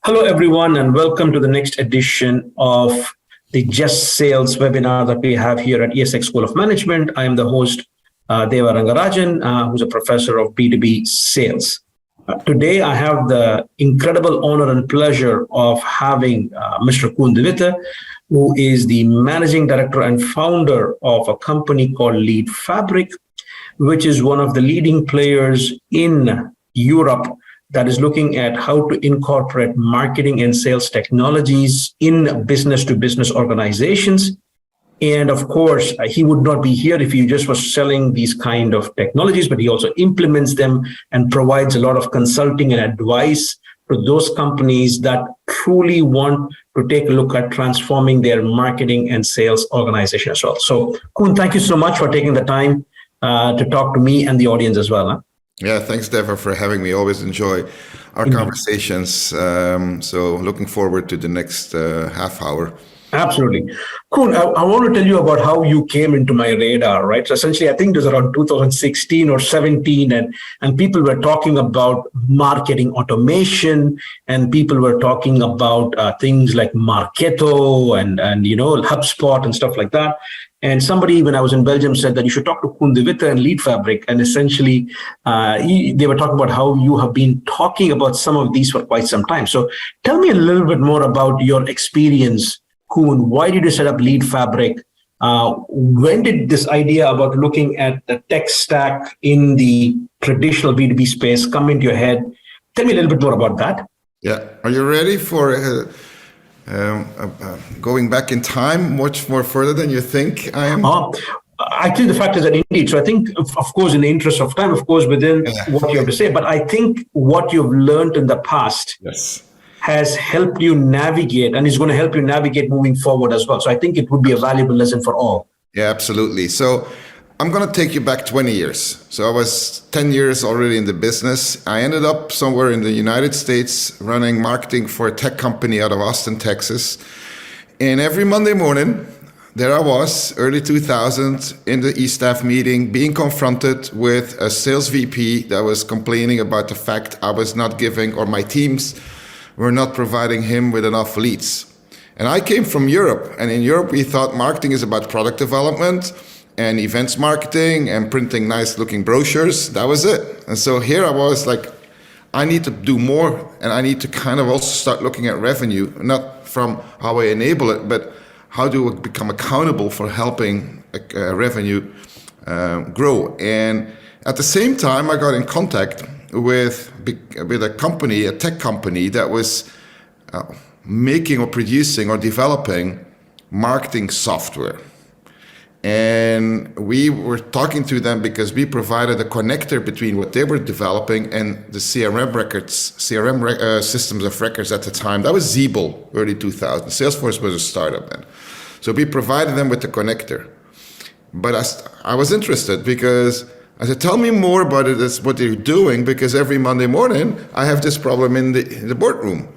Hello, everyone, and welcome to the next edition of the Just Sales webinar that we have here at ESX School of Management. I am the host, Deva Rangarajan, who's a professor of B2B sales. Today, I have the incredible honor and pleasure of having Mr. Koen De Witte, who is the managing director and founder of a company called LeadFabric, which is one of the leading players in Europe that is looking at how to incorporate marketing and sales technologies in business-to-business organizations. And of course, he would not be here if he just was selling these kind of technologies, but he also implements them and provides a lot of consulting and advice to those companies that truly want to take a look at transforming their marketing and sales organization as well. So, Koen, thank you so much for taking the time to talk to me and the audience as well. Huh? Yeah, thanks, Deva, for having me. Always enjoy our conversations. So looking forward to the next half hour. Absolutely. Koen, I want to tell you about how you came into my radar, right? So essentially, I think it was around 2016 or 17, and people were talking about marketing automation, and people were talking about things like Marketo and HubSpot and stuff like that. And somebody, when I was in Belgium, said that you should talk to Koen De Witte and LeadFabric. And essentially, they were talking about how you have been talking about some of these for quite some time. So tell me a little bit more about your experience, Koen. Why did you set up LeadFabric? When did this idea about looking at the tech stack in the traditional B2B space come into your head? Tell me a little bit more about that. Yeah. Are you ready for going back in time much more further than you think I am? Actually, the fact is that indeed. So I think, of course, in the interest of time, of course, within what you have to say, but I think what you've learned in the past has helped you navigate and is going to help you navigate moving forward as well. So I think it would be a valuable lesson for all. Yeah, absolutely. So I'm going to take you back 20 years. So I was 10 years already in the business. I ended up somewhere in the United States running marketing for a tech company out of Austin, Texas. And every Monday morning, there I was, early 2000, in the e-staff meeting, being confronted with a sales VP that was complaining about the fact I was not giving, or my teams were not providing him with enough leads. And I came from Europe. And in Europe, we thought marketing is about product development and events marketing and printing nice looking brochures. That was it. And so here I was like, I need to do more, and I need to kind of also start looking at revenue, not from how I enable it, but how do I become accountable for helping revenue grow. And at the same time, I got in contact with a company, a tech company that was making or producing or developing marketing software. And we were talking to them because we provided a connector between what they were developing and the CRM systems of records at the time. That was Zeeble, early 2000. Salesforce was a startup then. So we provided them with the connector. But I was interested because I said, tell me more about it, that's what you're doing, because every Monday morning I have this problem in the boardroom.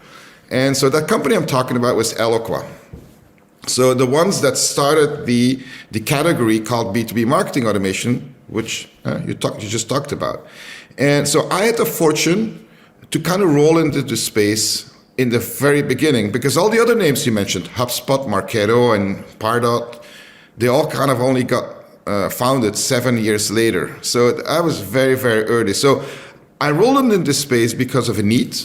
And so that company I'm talking about was Eloqua. So the ones that started the category called B2B marketing automation, which you just talked about. And so I had the fortune to kind of roll into the space in the very beginning, because all the other names you mentioned, HubSpot, Marketo, and Pardot, they all kind of only got founded 7 years later. So I was very, very early. So I rolled into this space because of a need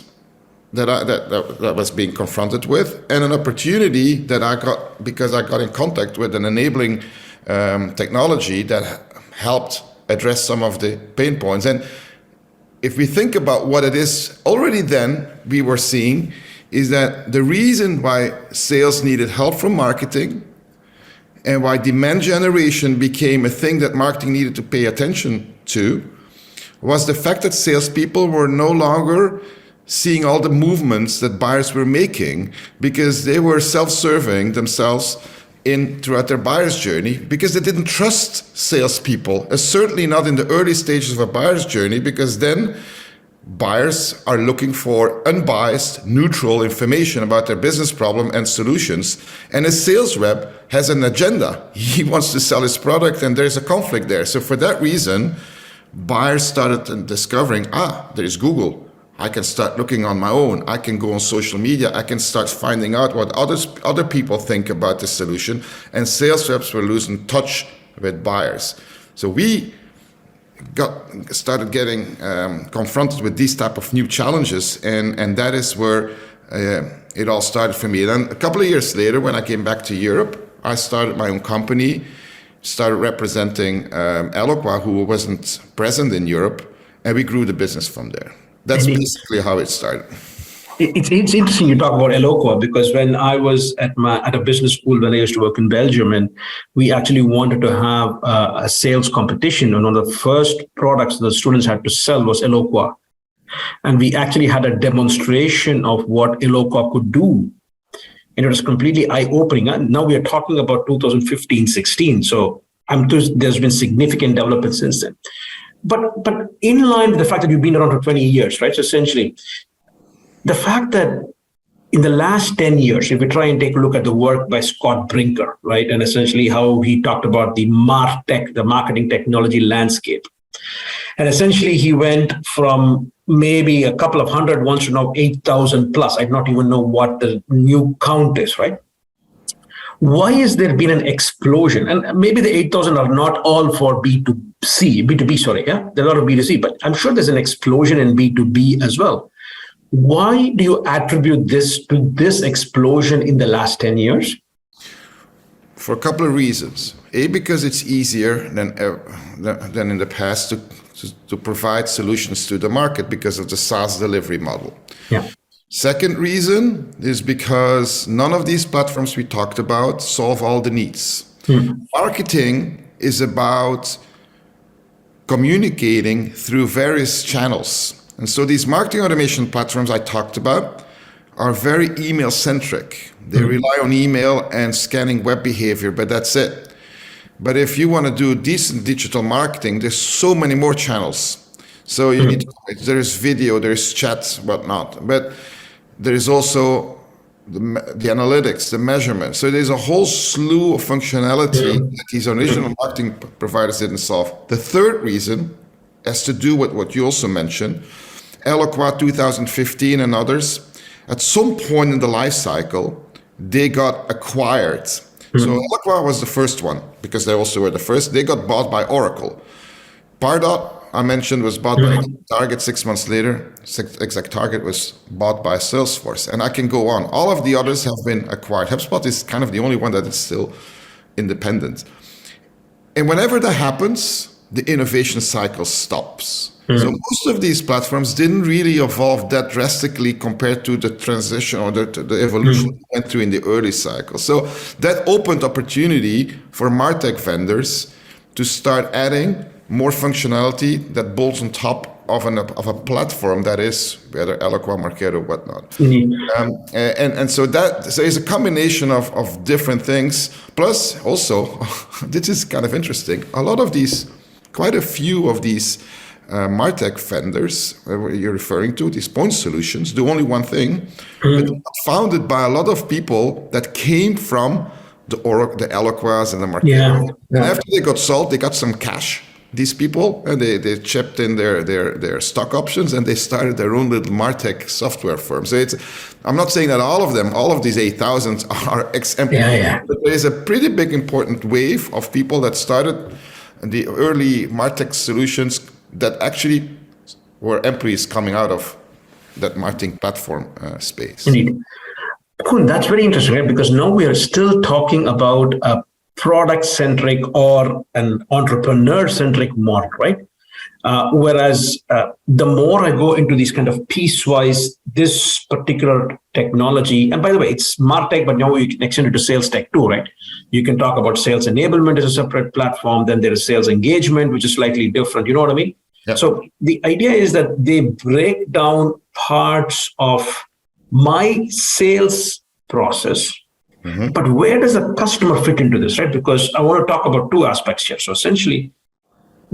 that was being confronted with, and an opportunity that I got because I got in contact with an enabling technology that helped address some of the pain points. And if we think about what it is, already then we were seeing is that the reason why sales needed help from marketing and why demand generation became a thing that marketing needed to pay attention to was the fact that salespeople were no longer seeing all the movements that buyers were making because they were self-serving themselves throughout their buyer's journey, because they didn't trust salespeople, certainly not in the early stages of a buyer's journey, because then buyers are looking for unbiased, neutral information about their business problem and solutions. And a sales rep has an agenda. He wants to sell his product, and there's a conflict there. So for that reason, buyers started discovering, there is Google. I can start looking on my own. I can go on social media. I can start finding out what other people think about the solution. And sales reps were losing touch with buyers. So we started getting confronted with these type of new challenges, and that is where it all started for me. Then a couple of years later, when I came back to Europe, I started my own company, started representing Eloqua, who wasn't present in Europe, and we grew the business from there. That's basically how it started. It's interesting you talk about Eloqua, because when I was at a business school when I used to work in Belgium, and we actually wanted to have a sales competition, and one of the first products the students had to sell was Eloqua. And we actually had a demonstration of what Eloqua could do. And it was completely eye-opening. And now we are talking about 2015-16. So there's been significant development since then. But in line with the fact that you've been around for 20 years, right? So essentially, the fact that in the last 10 years, if we try and take a look at the work by Scott Brinker, right? And essentially how he talked about the Martech, the marketing technology landscape. And essentially he went from maybe a couple of hundred once to now 8,000 plus. I do not even know what the new count is, right? Why has there been an explosion? And maybe the 8,000 are not all for B2B, sorry, yeah? There are a lot of B2C, but I'm sure there's an explosion in B2B as well. Why do you attribute this to this explosion in the last 10 years? For a couple of reasons. A, because it's easier than in the past to provide solutions to the market because of the SaaS delivery model. Yeah. Second reason is because none of these platforms we talked about solve all the needs. Marketing is about communicating through various channels. And so these marketing automation platforms I talked about are very email centric. They rely on email and scanning web behavior, but that's it. But if you want to do decent digital marketing, there's so many more channels. So you need there's video, there's chat, whatnot. But there is also the analytics, the measurement. So there's a whole slew of functionality that these original marketing providers didn't solve. The third reason has to do with what you also mentioned. Eloqua 2015 and others, at some point in the life cycle, they got acquired. So Eloqua was the first one because they also were the first. They got bought by Oracle. Pardot, I mentioned, was bought by Target 6 months later. ExactTarget was bought by Salesforce. And I can go on. All of the others have been acquired. HubSpot is kind of the only one that is still independent. And whenever that happens, the innovation cycle stops. So most of these platforms didn't really evolve that drastically compared to the transition or the evolution we went through in the early cycle. So that opened opportunity for Martech vendors to start adding more functionality that bolts on top of a platform that is whether Eloqua, Marketo, whatnot. And so it's a combination of different things. Plus also, this is kind of interesting, quite a few of these Martech vendors you're referring to, these point solutions, do only one thing, but founded by a lot of people that came from the Eloquas and the Marketo. And after they got sold, they got some cash, these people, and they chipped in their stock options, and they started their own little Martech software firm. So I'm not saying that all of these 8,000 are ex-employees, but there is a pretty big important wave of people that started the early Martech solutions that actually were employees coming out of that marketing platform space. Indeed. Cool. That's very interesting, right? Because now we are still talking about a product-centric or an entrepreneur-centric model, right? Whereas the more I go into these kind of piecewise, this particular technology, and by the way, it's Martech, but now you can extend it to sales tech too, right? You can talk about sales enablement as a separate platform. Then there is sales engagement, which is slightly different. You know what I mean? Yep. So the idea is that they break down parts of my sales process, but where does the customer fit into this, right? Because I want to talk about two aspects here. So essentially,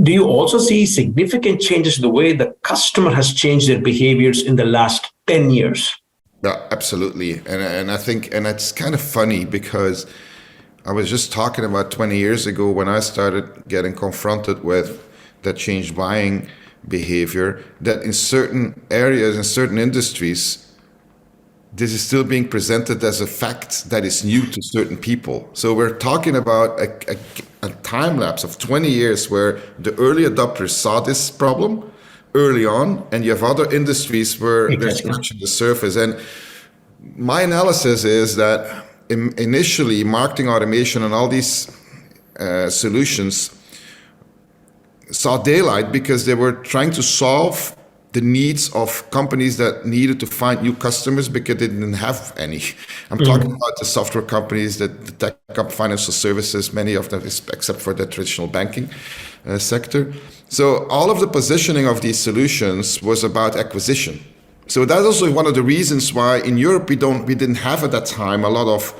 do you also see significant changes in the way the customer has changed their behaviors in the last 10 years? Yeah, absolutely. And I think, and it's kind of funny because I was just talking about 20 years ago when I started getting confronted with that change buying behavior, that in certain areas, in certain industries, this is still being presented as a fact that is new to certain people. So we're talking about a time lapse of 20 years where the early adopters saw this problem early on, and you have other industries where they're scratching the surface. And my analysis is that initially marketing automation and all these solutions saw daylight because they were trying to solve the needs of companies that needed to find new customers because they didn't have any. I'm talking about the software companies, the tech financial services, many of them, except for the traditional banking sector. So all of the positioning of these solutions was about acquisition. So that's also one of the reasons why in Europe we didn't have at that time a lot of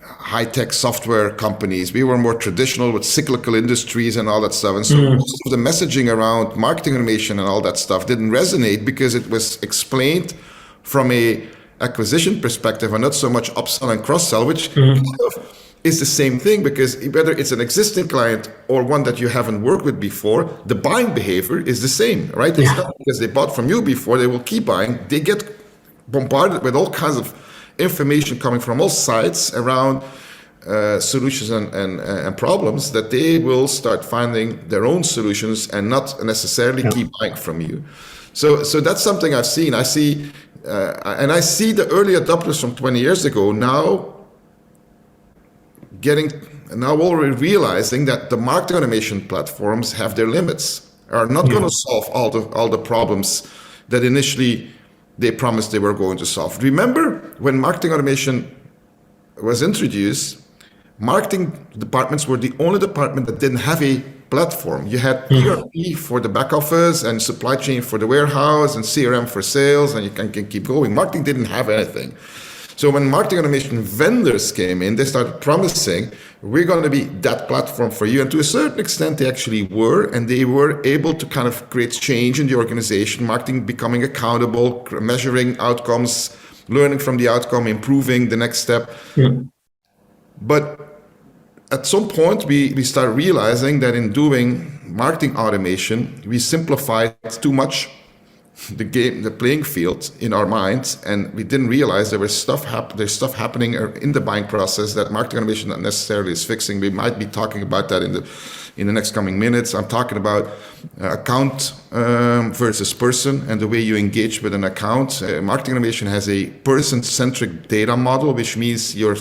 high-tech software companies. We were more traditional with cyclical industries and all that stuff. And so most of the messaging around marketing automation and all that stuff didn't resonate because it was explained from a acquisition perspective and not so much upsell and cross-sell, which kind of is the same thing, because whether it's an existing client or one that you haven't worked with before, the buying behavior is the same, right? It's not because they bought from you before, they will keep buying. They get bombarded with all kinds of information coming from all sides around solutions and problems, that they will start finding their own solutions and not necessarily keep buying from you. So that's something I've seen. I see the early adopters from 20 years ago now already realizing that the marketing automation platforms have their limits, are not going to solve all the problems that initially they promised they were going to solve. Remember when marketing automation was introduced, marketing departments were the only department that didn't have a platform. You had ERP for the back office and supply chain for the warehouse and CRM for sales, and you can keep going. Marketing didn't have anything. So when marketing automation vendors came in, they started promising, we're going to be that platform for you. And to a certain extent, they actually were, and they were able to kind of create change in the organization, marketing becoming accountable, measuring outcomes, learning from the outcome, improving the next step. But at some point, we start realizing that in doing marketing automation, we simplified too much the playing field in our minds, and we didn't realize there's stuff happening in the buying process that marketing automation not necessarily is fixing. We might be talking about that in the next coming minutes. I'm talking about account versus person and the way you engage with an account. Marketing automation has a person-centric data model, which means you're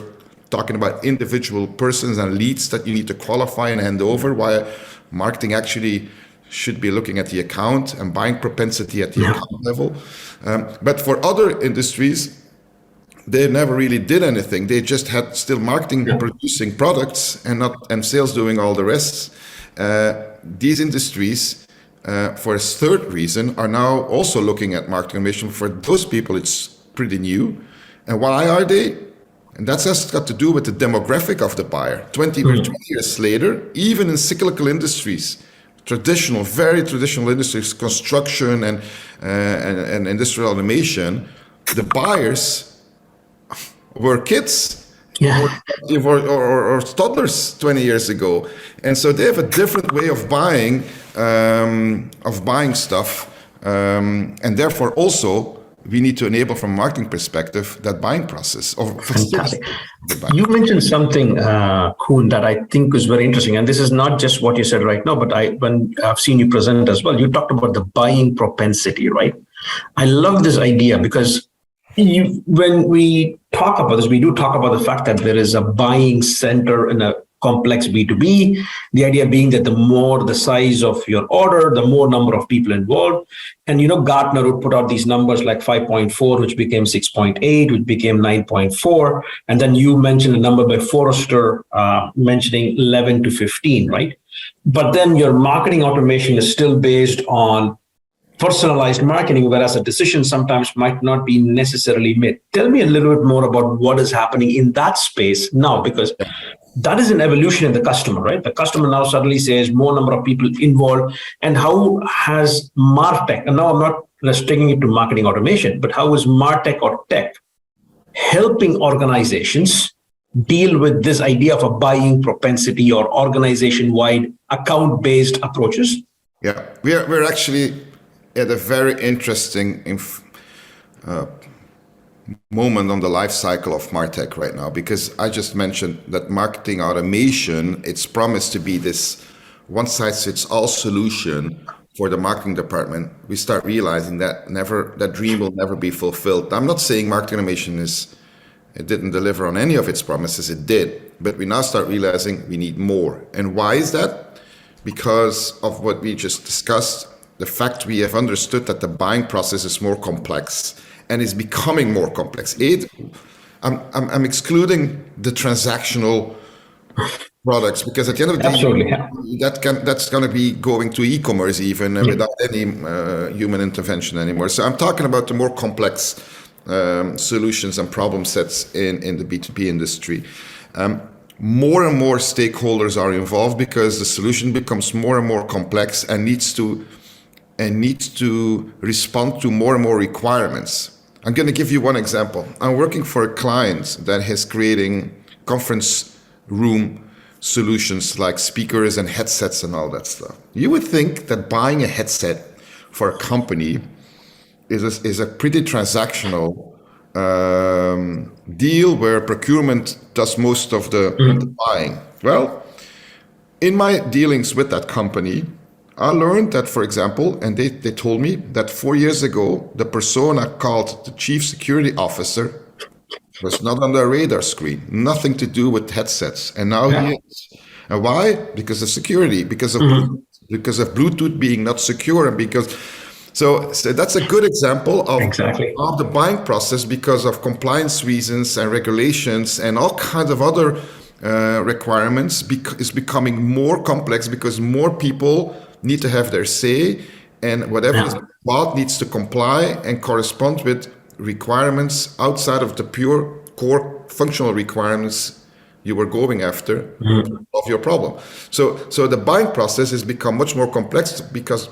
talking about individual persons and leads that you need to qualify and hand over, while marketing actually should be looking at the account and buying propensity at the account level. But for other industries, they never really did anything. They just had still marketing producing products and sales doing all the rest. These industries, for a third reason, are now also looking at marketing automation. For those people, it's pretty new. And why are they? And that's just got to do with the demographic of the buyer. 20 years later, even in cyclical industries, very traditional industries, construction and industrial automation, the buyers were kids or toddlers 20 years ago. And so they have a different way of buying stuff. And therefore also, we need to enable from a marketing perspective that buying process. Fantastic. You mentioned something, Koen, that I think is very interesting. And this is not just what you said right now, but when I've seen you present as well, you talked about the buying propensity, right? I love this idea because when we talk about this, we do talk about the fact that there is a buying center in a complex B2B, the idea being that the more the size of your order, the more number of people involved. And, Gartner would put out these numbers like 5.4, which became 6.8, which became 9.4. And then you mentioned a number by Forrester mentioning 11 to 15, right? But then your marketing automation is still based on personalized marketing, whereas a decision sometimes might not be necessarily made. Tell me a little bit more about what is happening in that space now, because that is an evolution in the customer, right? The customer now suddenly says more number of people involved. And how has Martech, and now I'm not restricting it to marketing automation, but how is Martech or tech helping organizations deal with this idea of a buying propensity or organization-wide account-based approaches? Yeah, we're actually at a very interesting moment on the life cycle of Martech right now, because I just mentioned that marketing automation, it's promised to be this one-size-fits-all solution for the marketing department. We start realizing that that dream will never be fulfilled. I'm not saying marketing automation it didn't deliver on any of its promises, it did, but we now start realizing we need more. And why is that? Because of what we just discussed, the fact we have understood that the buying process is more complex and is becoming more complex. I'm excluding the transactional products, because at the end of the day, Absolutely, yeah. that's going to be going to e-commerce even without any human intervention anymore. So I'm talking about the more complex solutions and problem sets in the B2B industry. More and more stakeholders are involved because the solution becomes more and more complex and needs to respond to more and more requirements. I'm going to give you one example. I'm working for a client that is creating conference room solutions like speakers and headsets and all that stuff. You would think that buying a headset for a company is a pretty transactional deal where procurement does most of the buying. Well, in my dealings with that company, I learned that, for example, and they told me that 4 years ago, the persona called the chief security officer was not on their radar screen, nothing to do with headsets. And now he is. And why? Because of security, because of Bluetooth being not secure, and because so that's a good example of the buying process, because of compliance reasons and regulations and all kinds of other requirements is becoming more complex, because more people need to have their say, and whatever is bought needs to comply and correspond with requirements outside of the pure core functional requirements you were going after of your problem. So the buying process has become much more complex because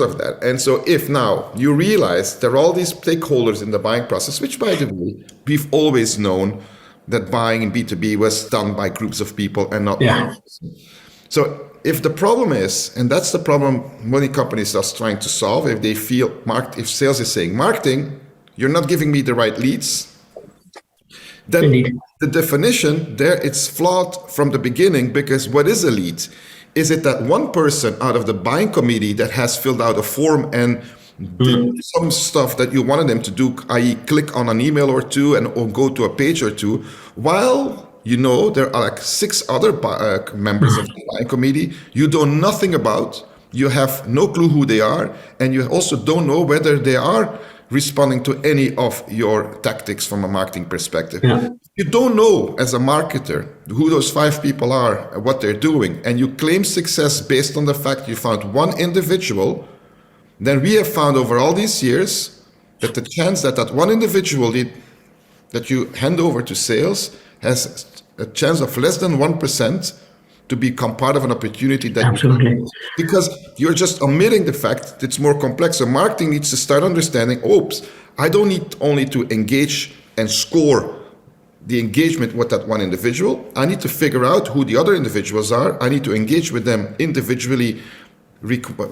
of that. And so if now you realize there are all these stakeholders in the buying process, which by the way, we've always known that buying in B2B was done by groups of people and not one person. So if the problem is, and that's the problem many companies are trying to solve, if they feel if sales is saying, marketing, you're not giving me the right leads, then the definition there, it's flawed from the beginning, because what is a lead? Is it that one person out of the buying committee that has filled out a form and did some stuff that you wanted them to do, i.e. click on an email or two or go to a page or two, while you know there are like 6 other members of the buying committee you know nothing about, you have no clue who they are, and you also don't know whether they are responding to any of your tactics from a marketing perspective. You don't know as a marketer who those 5 people are, what they're doing, and you claim success based on the fact you found one individual. Then we have found over all these years that the chance that one individual that you hand over to sales has a chance of less than 1% to become part of an opportunity that because you're just omitting the fact that it's more complex. So marketing needs to start understanding, I don't need only to engage and score the engagement with that one individual. I need to figure out who the other individuals are. I need to engage with them individually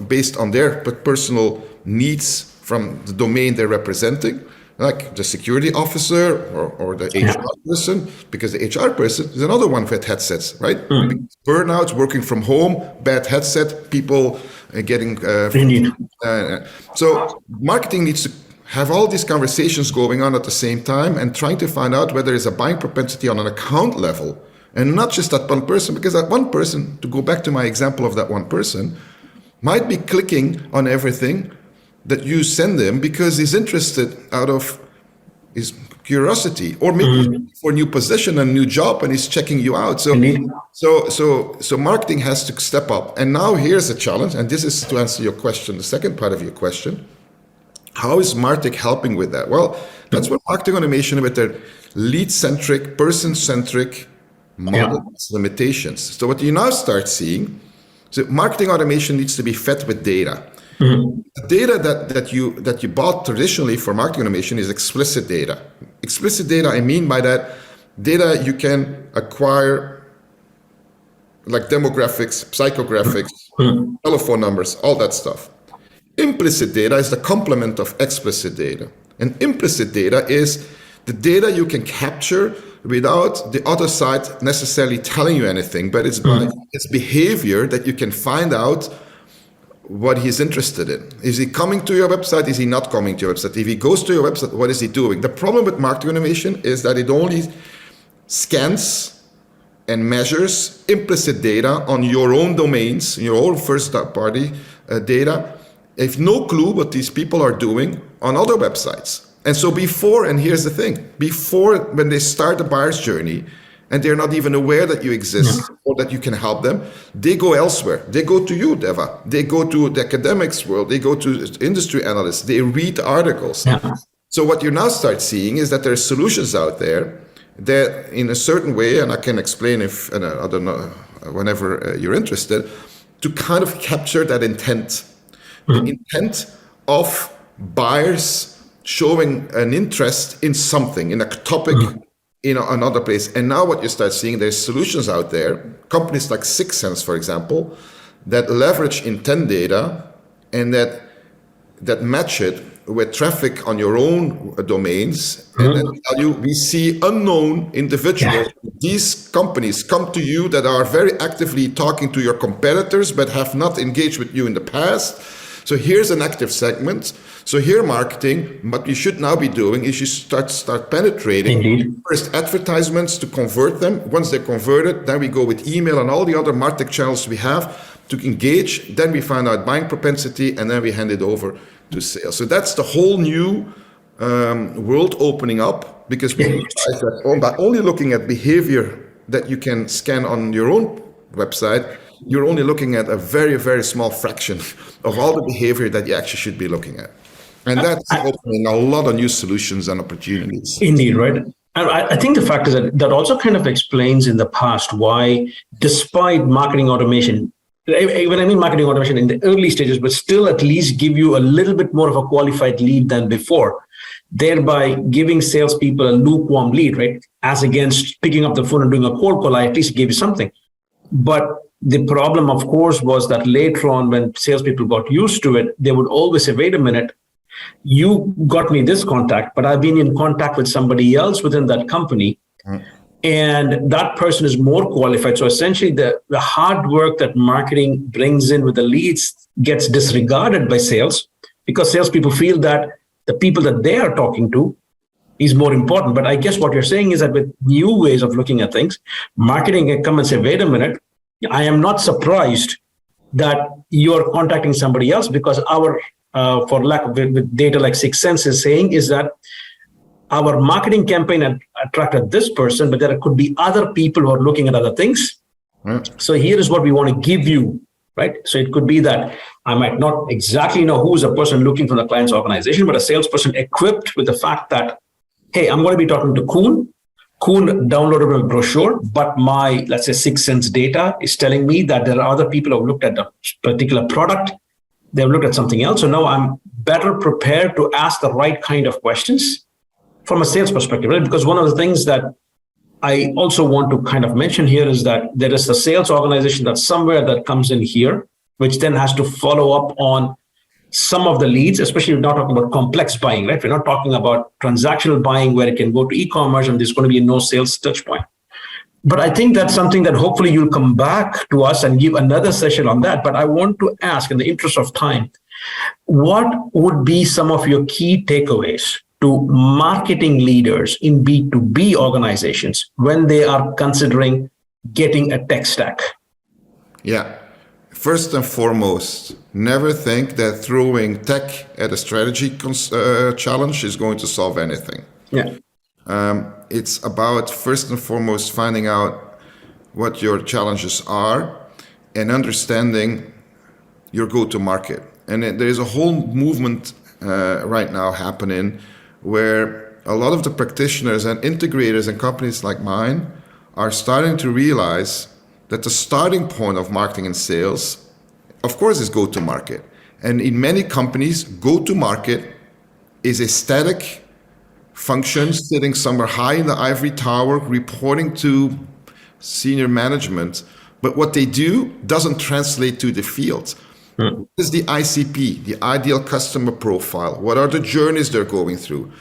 based on their personal needs from the domain they're representing, like the security officer or the HR person, because the HR person is another one with headsets, right? Burnouts, working from home, bad headset, people getting... So marketing needs to have all these conversations going on at the same time and trying to find out whether there's a buying propensity on an account level, and not just that one person, because that one person, to go back to my example of that one person, might be clicking on everything that you send him because he's interested out of his curiosity, or maybe for a new position, a new job, and he's checking you out. So marketing has to step up. And now here's a challenge, and this is to answer your question, the second part of your question. How is Martech helping with that? Well, that's what marketing automation with their lead-centric, person-centric model has limitations. So what you now start seeing, so marketing automation needs to be fed with data. The data that you bought traditionally for marketing automation is explicit data. Explicit data, I mean by that, data you can acquire like demographics, psychographics, telephone numbers, all that stuff. Implicit data is the complement of explicit data. And implicit data is the data you can capture without the other side necessarily telling you anything, but it's by its behavior that you can find out what he's interested in. Is he coming to your website? Is he not coming to your website? If he goes to your website, what is he doing? The problem with marketing automation is that it only scans and measures implicit data on your own domains, your own first-party data. They have no clue what these people are doing on other websites. And so before, and here's the thing, before when they start the buyer's journey, and they're not even aware that you exist or that you can help them, they go elsewhere. They go to you, Deva. They go to the academics world. They go to industry analysts. They read articles. Yeah. So what you now start seeing is that there are solutions out there that in a certain way, and I can explain if, and I don't know, whenever you're interested, to kind of capture that intent. The intent of buyers showing an interest in something, in a topic, in another place. And now what you start seeing, there's solutions out there, companies like Sixth Sense, for example, that leverage intent data and that match it with traffic on your own domains. And then tell you, we see unknown individuals. These companies come to you that are very actively talking to your competitors, but have not engaged with you in the past. So here's an active segment. So here marketing, what you should now be doing is you start penetrating first advertisements to convert them. Once they're converted, then we go with email and all the other Martech channels we have to engage. Then we find out buying propensity and then we hand it over to sales. So that's the whole new world opening up, because we realize that by only looking at behavior that you can scan on your own website, you're only looking at a very, very small fraction of all the behavior that you actually should be looking at. And that's opening a lot of new solutions and opportunities. Indeed, right? And I think the fact is that also kind of explains in the past why, despite marketing automation, when I mean marketing automation in the early stages, but still at least give you a little bit more of a qualified lead than before, thereby giving salespeople a lukewarm lead, right? As against picking up the phone and doing a cold call, I at least gave you something. But the problem, of course, was that later on, when salespeople got used to it, they would always say, wait a minute, you got me this contact, but I've been in contact with somebody else within that company, and that person is more qualified. So essentially, the hard work that marketing brings in with the leads gets disregarded by sales, because salespeople feel that the people that they are talking to is more important. But I guess what you're saying is that with new ways of looking at things, marketing can come and say, wait a minute, I am not surprised that you're contacting somebody else, because our, for lack of with data like Sixth Sense is saying, is that our marketing campaign attracted this person, but there could be other people who are looking at other things. So here is what we want to give you, right? So it could be that I might not exactly know who's a person looking for the client's organization, but a salesperson equipped with the fact that, hey, I'm going to be talking to Koen. Koen downloaded a brochure, but my, let's say, Sixth Sense data is telling me that there are other people who have looked at a particular product. They've looked at something else. So now I'm better prepared to ask the right kind of questions from a sales perspective, right? Because one of the things that I also want to kind of mention here is that there is a sales organization that's somewhere that comes in here, which then has to follow up on some of the leads, especially we're not talking about complex buying, right? We're not talking about transactional buying where it can go to e-commerce and there's going to be no sales touch point. But I think that's something that hopefully you'll come back to us and give another session on that. But I want to ask, in the interest of time, what would be some of your key takeaways to marketing leaders in B2B organizations when they are considering getting a tech stack? Yeah. First and foremost, never think that throwing tech at a strategy challenge is going to solve anything. Yeah. It's about, first and foremost, finding out what your challenges are and understanding your go-to-market. And there is a whole movement right now happening where a lot of the practitioners and integrators and companies like mine are starting to realize that the starting point of marketing and sales, of course, is go-to-market. And in many companies, go-to-market is a static function sitting somewhere high in the ivory tower, reporting to senior management, but what they do doesn't translate to the field. What is the ICP, the ideal customer profile? What are the journeys they're going through?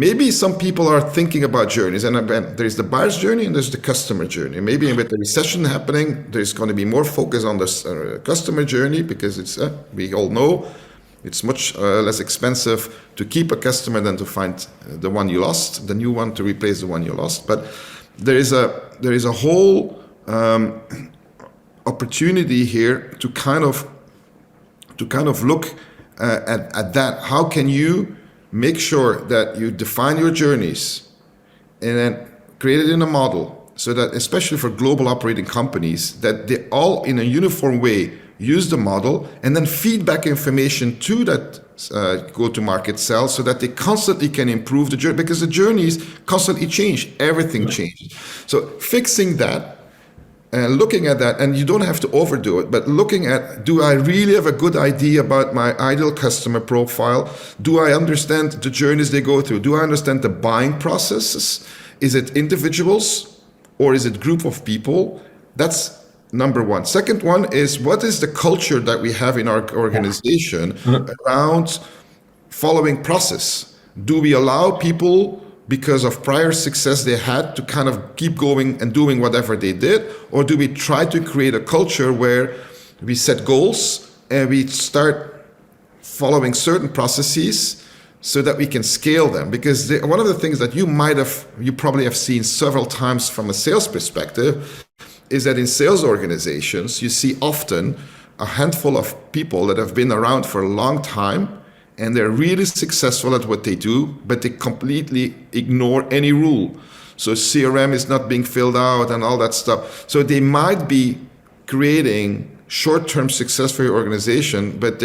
Maybe some people are thinking about journeys, and there's the buyer's journey and there's the customer journey. Maybe with the recession happening, there's going to be more focus on the customer journey, because it's we all know it's much less expensive to keep a customer than to find the one you lost, the new one to replace the one you lost. But there is a whole opportunity here to kind of look at that. How can you make sure that you define your journeys and then create it in a model, so that, especially for global operating companies, that they all in a uniform way use the model and then feed back information to that go-to-market cell, so that they constantly can improve the journey, because the journeys constantly change, everything changes. So fixing that and looking at that, and you don't have to overdo it, but looking at, do I really have a good idea about my ideal customer profile? Do I understand the journeys they go through? Do I understand the buying processes? Is it individuals or is it group of people? That's number one. Second one is, what is the culture that we have in our organization around following process? Do we allow people, because of prior success they had, to kind of keep going and doing whatever they did? Or do we try to create a culture where we set goals and we start following certain processes so that we can scale them? Because one of the things that you probably have seen several times from a sales perspective is that in sales organizations, you see often a handful of people that have been around for a long time, and they're really successful at what they do, but they completely ignore any rule. So CRM is not being filled out and all that stuff. So they might be creating short-term success for your organization, but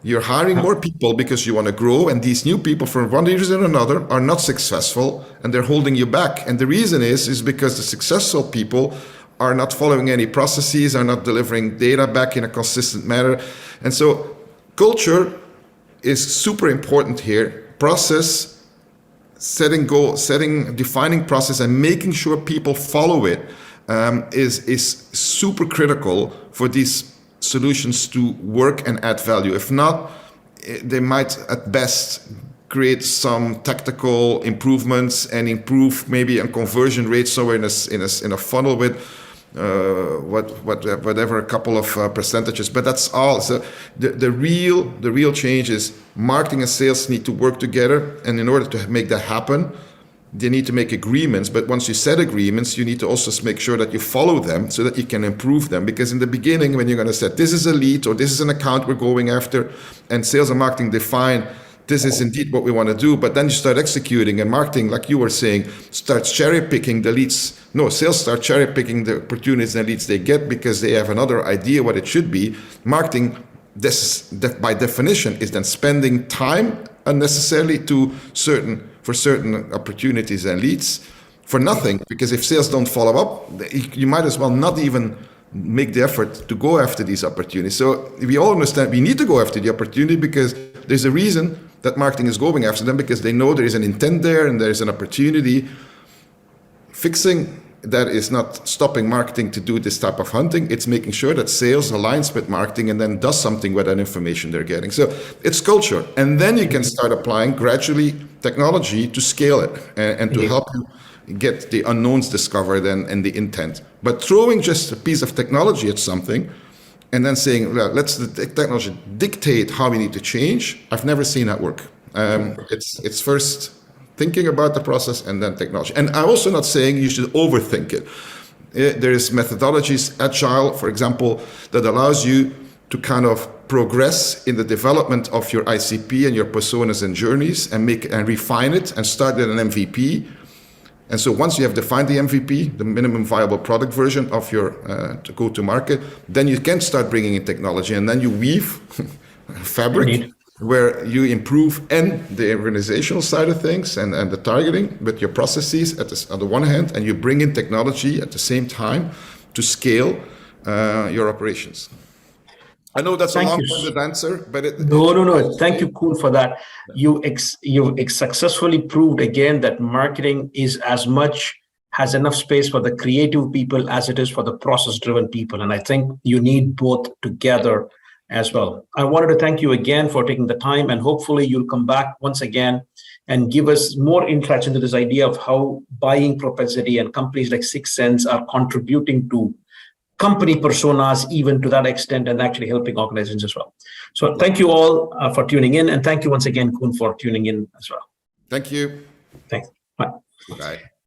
you're hiring more people because you want to grow, and these new people, for one reason or another, are not successful, and they're holding you back. And the reason is because the successful people are not following any processes, are not delivering data back in a consistent manner. And so culture is super important here. Process, setting goal, defining process and making sure people follow it is super critical for these solutions to work and add value. If not, they might at best create some tactical improvements and improve maybe a conversion rate somewhere in a funnel with whatever, a couple of percentages, but that's all. So the real change is marketing and sales need to work together, and in order to make that happen, they need to make agreements. But once you set agreements, you need to also make sure that you follow them so that you can improve them. Because in the beginning, when you're going to set, this is a lead or this is an account we're going after, and sales and marketing define this is indeed what we want to do, but then you start executing, and marketing, like you were saying, starts cherry-picking the leads. No, sales start cherry-picking the opportunities and leads they get because they have another idea what it should be. Marketing, by definition, is then spending time unnecessarily for certain opportunities and leads for nothing, because if sales don't follow up, you might as well not even make the effort to go after these opportunities. So we all understand we need to go after the opportunity, because there's a reason that marketing is going after them, because they know there is an intent there and there is an opportunity. Fixing that is not stopping marketing to do this type of hunting. It's making sure that sales aligns with marketing and then does something with that information they're getting. So it's culture. And then you can start applying gradually technology to scale it and to help you get the unknowns discovered and the intent. But throwing just a piece of technology at something and then saying, well, let's the technology dictate how we need to change, I've never seen that work. It's first thinking about the process and then technology. And I'm also not saying you should overthink it. There is methodologies, agile, for example, that allows you to kind of progress in the development of your ICP and your personas and journeys and refine it and start with an MVP. And so once you have defined the MVP, the minimum viable product version of your to go to market, then you can start bringing in technology, and then you weave fabric where you improve and the organizational side of things and the targeting with your processes on the one hand, and you bring in technology at the same time to scale your operations. I know that's a long-winded answer, but No. Thank you, Koen, for that. You successfully proved again that marketing is as much has enough space for the creative people as it is for the process-driven people. And I think you need both together as well. I wanted to thank you again for taking the time, and hopefully you'll come back once again and give us more insights into this idea of how buying propensity and companies like 6 Sense are contributing to company personas, even to that extent, and actually helping organizations as well. So thank you all for tuning in, and thank you once again, Koen, for tuning in as well. Thank you. Thanks. Bye. Bye.